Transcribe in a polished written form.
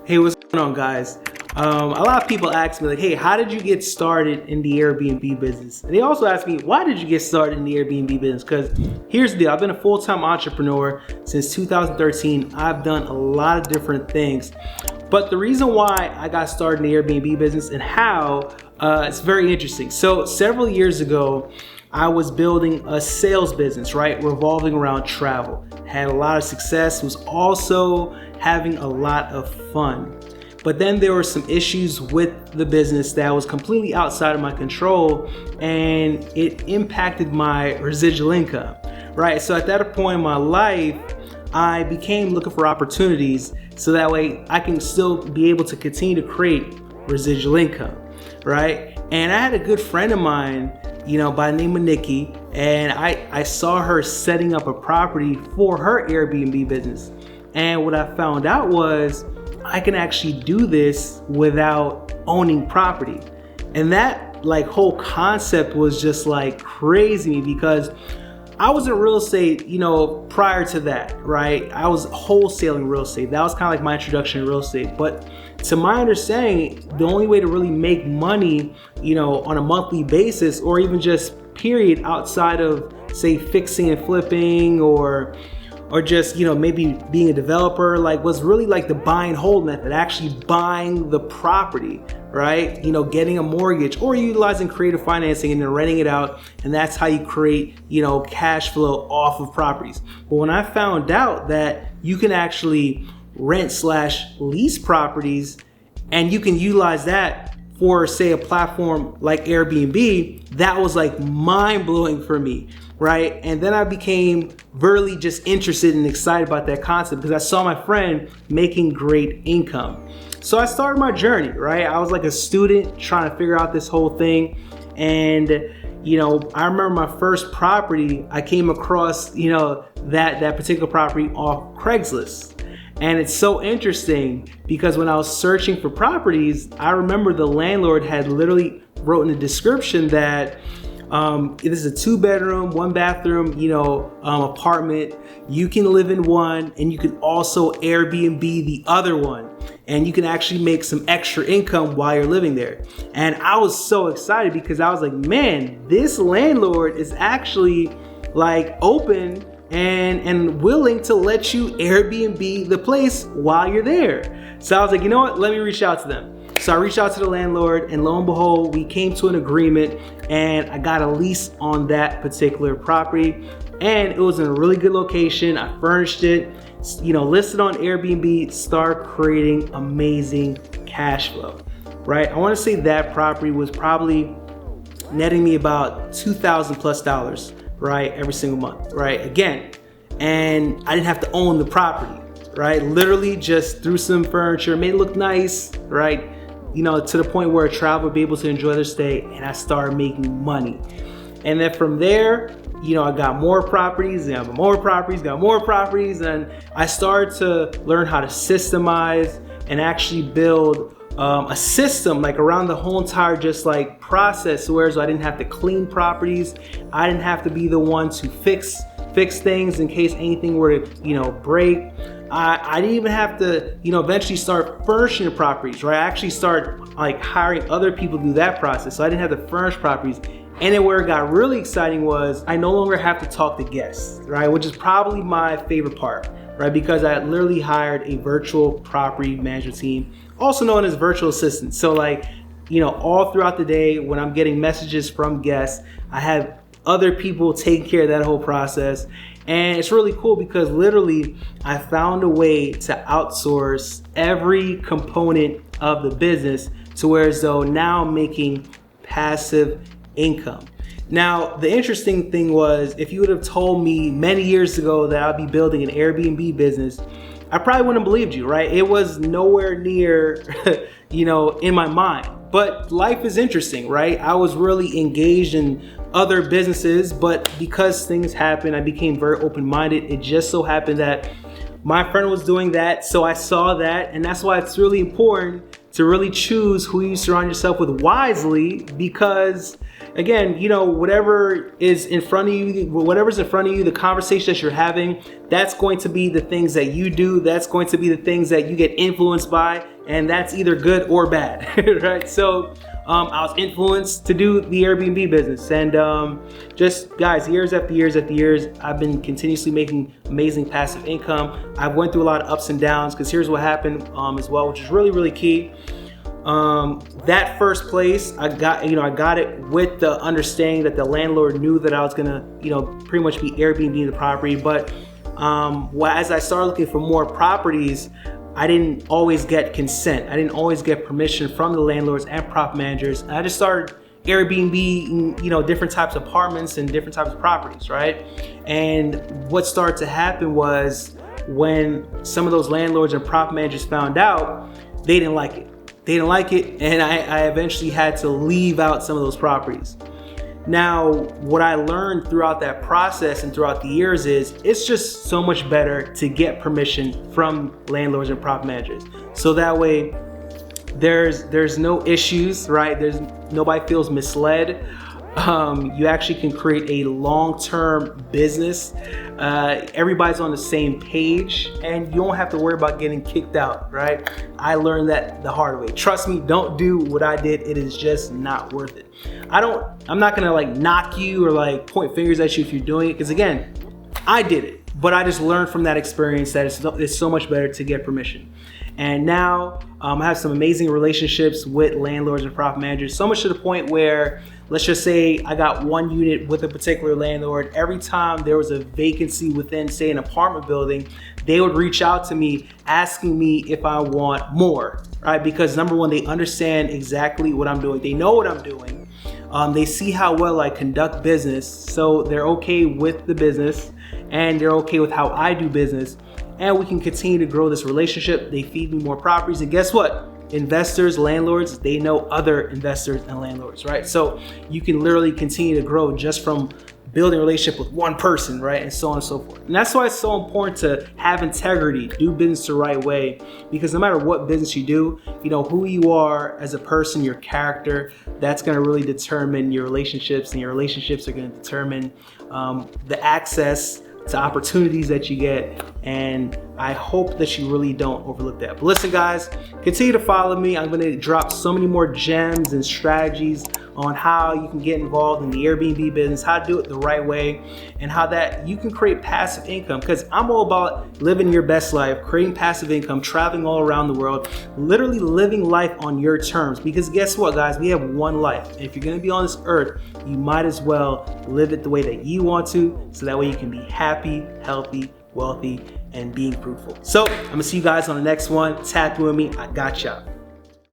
Hey, what's going on, guys? A lot of people ask me, like, hey, how did you get started in the Airbnb business? And they also ask me, why did you get started in the Airbnb business? Because here's the deal. I've been a full-time entrepreneur since 2013. I've done a lot of different things. But the reason why I got started in the Airbnb business and how, it's very interesting. So several years ago, I was building a sales business, right, revolving around travel. Had a lot of success, was also having a lot of fun. But then there were some issues with the business that was completely outside of my control, and it impacted my residual income, right? So at that point in my life, I became looking for opportunities so that way I can still be able to continue to create residual income, right? And I had a good friend of mine, by the name of Nikki, and I saw her setting up a property for her Airbnb business. And what I found out was I can actually do this without owning property. And that whole concept was just crazy to me because I was in real estate, prior to that, right? I was wholesaling real estate. That was kind of my introduction to real estate. But to my understanding, the only way to really make money, on a monthly basis or even just period outside of, say, fixing and flipping or just, maybe being a developer, was really the buy and hold method, actually buying the property, right? Getting a mortgage or utilizing creative financing and then renting it out. And that's how you create, cash flow off of properties. But when I found out that you can actually rent/lease properties and you can utilize that for, say, a platform like Airbnb, that was mind blowing for me, right? And then I became really just interested and excited about that concept because I saw my friend making great income. So I started my journey, right? I was a student trying to figure out this whole thing. And, I remember my first property, I came across, that particular property off Craigslist. And it's so interesting because when I was searching for properties, I remember the landlord had literally wrote in the description that this is a 2-bedroom, 1-bathroom, apartment. You can live in one and you can also Airbnb the other one. And you can actually make some extra income while you're living there. And I was so excited because I was like, man, this landlord is actually open and willing to let you Airbnb the place while you're there. So I was like, you know what? Let me reach out to them. So I reached out to the landlord and lo and behold, we came to an agreement and I got a lease on that particular property. And it was in a really good location. I furnished it, listed on Airbnb, start creating amazing cash flow, right? I want to say that property was probably netting me about $2,000+ right, every single month, right? Again, and I didn't have to own the property, right? Literally just threw some furniture, made it look nice, right? To the point where a traveler would be able to enjoy their stay, and I started making money. And then from there, I got more properties, and got more properties, and I started to learn how to systemize and actually build a system around the whole entire process, whereas I didn't have to clean properties. I didn't have to be the one to fix things in case anything were to break. I didn't even have to eventually start furnishing the properties, right? I actually started hiring other people to do that process, so I didn't have to furnish properties. And then where it got really exciting was I no longer have to talk to guests, right? Which is probably my favorite part, right? Because I literally hired a virtual property management team, also known as virtual assistants. So all throughout the day when I'm getting messages from guests, I have other people taking care of that whole process. And it's really cool because literally I found a way to outsource every component of the business to where as though now I'm making passive income. Now, the interesting thing was, if you would have told me many years ago that I'd be building an Airbnb business, I probably wouldn't have believed you, right? It was nowhere near, in my mind. But life is interesting, right? I was really engaged in other businesses, but because things happened, I became very open-minded. It just so happened that my friend was doing that, so I saw that, and that's why it's really important to really choose who you surround yourself with wisely, because again, you know, whatever's in front of you, the conversation that you're having, that's going to be the things that you do, that's going to be the things that you get influenced by, and that's either good or bad, right? So I was influenced to do the Airbnb business, and just guys, years after years after years, I've been continuously making amazing passive income. I've went through a lot of ups and downs, because here's what happened as well, which is really, really key. That first place, I got it with the understanding that the landlord knew that I was gonna, pretty much be Airbnb the property. But as I started looking for more properties, I didn't always get consent. I didn't always get permission from the landlords and prop managers. And I just started Airbnb, different types of apartments and different types of properties, right? And what started to happen was when some of those landlords and prop managers found out, they didn't like it. And I eventually had to leave out some of those properties. Now, what I learned throughout that process and throughout the years is it's just so much better to get permission from landlords and prop managers. So that way there's no issues, right? Nobody feels misled. You actually can create a long-term business. Everybody's on the same page, and you don't have to worry about getting kicked out, right? I learned that the hard way. Trust me, don't do what I did. It is just not worth it. I'm not gonna like knock you or like point fingers at you if you're doing it, because again, I did it. But I just learned from that experience that it's so much better to get permission. And now I have some amazing relationships with landlords and prop managers, so much to the point where, let's just say I got one unit with a particular landlord. Every time there was a vacancy within, say, an apartment building, they would reach out to me asking me if I want more, right? Because number one, they understand exactly what I'm doing. They know what I'm doing. They see how well I conduct business, so they're okay with the business and they're okay with how I do business. And we can continue to grow this relationship. They feed me more properties, and guess what? Investors, landlords, they know other investors and landlords, right? So you can literally continue to grow just from building a relationship with one person, right? And so on and so forth. And that's why it's so important to have integrity, do business the right way, because no matter what business you do, who you are as a person, your character, that's gonna really determine your relationships, and your relationships are gonna determine the access to opportunities that you get. And I hope that you really don't overlook that. But listen, guys, continue to follow me. I'm gonna drop so many more gems and strategies on how you can get involved in the Airbnb business, how to do it the right way, and how that you can create passive income. Because I'm all about living your best life, creating passive income, traveling all around the world, literally living life on your terms. Because guess what, guys? We have one life. And if you're gonna be on this earth, you might as well live it the way that you want to, so that way you can be happy, healthy, wealthy, and being fruitful. So I'm gonna see you guys on the next one. Tap with me. I got ya.